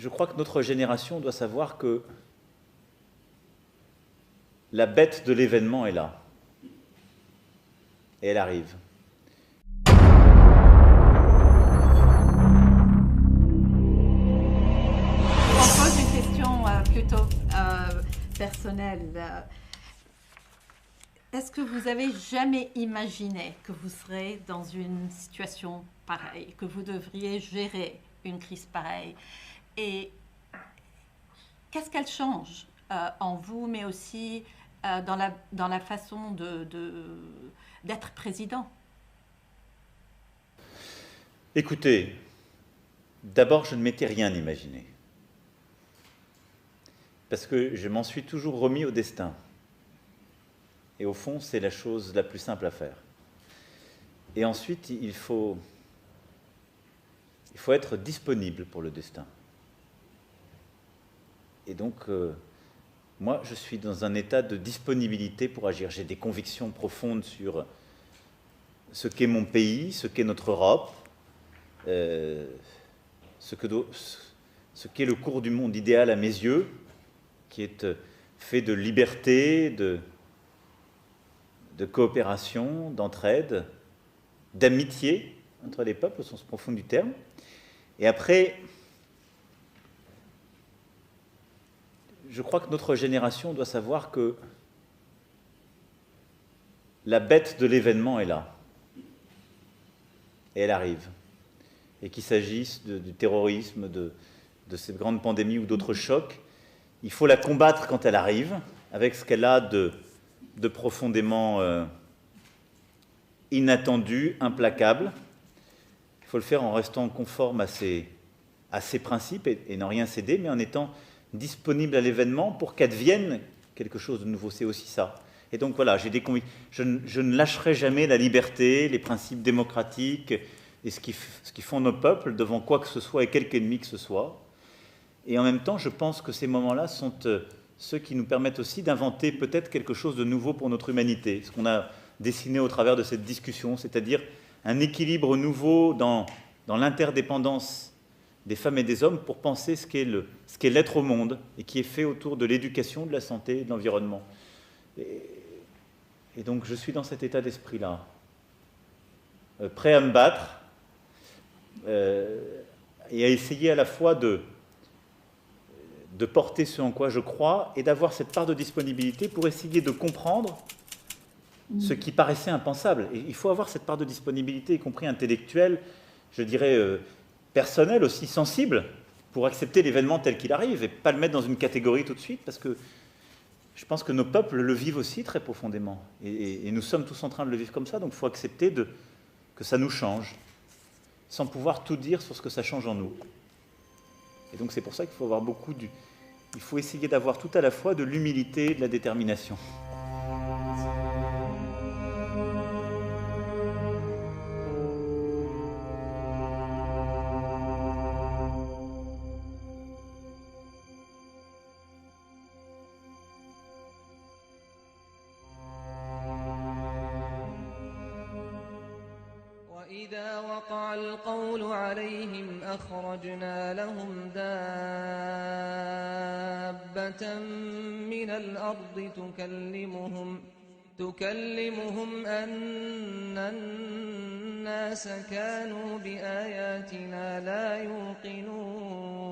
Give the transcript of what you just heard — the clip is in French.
Je crois que notre génération doit savoir que la bête de l'événement est là. Et elle arrive. On pose une question plutôt personnelle. Est-ce que vous avez jamais imaginé que vous serez dans une situation pareille, que vous devriez gérer une crise pareille? Et qu'est-ce qu'elle change en vous, mais aussi dans la façon d'être président? Écoutez, d'abord, je ne m'étais rien imaginé. Parce que je m'en suis toujours remis au destin. Et au fond, c'est la chose la plus simple à faire. Et ensuite, il faut être disponible pour le destin. Et donc, moi, je suis dans un état de disponibilité pour agir. J'ai des convictions profondes sur ce qu'est mon pays, ce qu'est notre Europe, ce qu'est le cours du monde idéal à mes yeux, qui est fait de liberté, de coopération, d'entraide, d'amitié entre les peuples au sens profond du terme. Et après, je crois que notre génération doit savoir que la bête de l'événement est là. Et elle arrive. Et qu'il s'agisse du terrorisme, de cette grande pandémie ou d'autres chocs, il faut la combattre quand elle arrive, avec ce qu'elle a de profondément inattendu, implacable. Il faut le faire en restant conforme à ses principes et n'en rien céder, mais en étant disponible à l'événement pour qu'advienne quelque chose de nouveau. C'est aussi ça. Et donc voilà, j'ai des convictions. Je ne lâcherai jamais la liberté, les principes démocratiques et ce qui font nos peuples devant quoi que ce soit et quelque ennemi que ce soit. Et en même temps, je pense que ces moments-là sont ceux qui nous permettent aussi d'inventer peut-être quelque chose de nouveau pour notre humanité. Ce qu'on a dessiné au travers de cette discussion, c'est-à-dire un équilibre nouveau dans l'interdépendance des femmes et des hommes pour penser ce qu'est l'être au monde et qui est fait autour de l'éducation, de la santé et de l'environnement. Et donc je suis dans cet état d'esprit-là, prêt à me battre et à essayer à la fois de porter ce en quoi je crois et d'avoir cette part de disponibilité pour essayer de comprendre ce qui paraissait impensable. Et il faut avoir cette part de disponibilité, y compris intellectuelle, je dirais personnelle, aussi sensible, pour accepter l'événement tel qu'il arrive et pas le mettre dans une catégorie tout de suite, parce que je pense que nos peuples le vivent aussi très profondément. Et nous sommes tous en train de le vivre comme ça, donc il faut accepter que ça nous change, sans pouvoir tout dire sur ce que ça change en nous. Et donc c'est pour ça qu'il faut avoir il faut essayer d'avoir tout à la fois de l'humilité et de la détermination. وإذا وقع القول عليهم أخرجنا لهم دابة من الأرض تكلمهم أن الناس كانوا بآياتنا لا يوقنون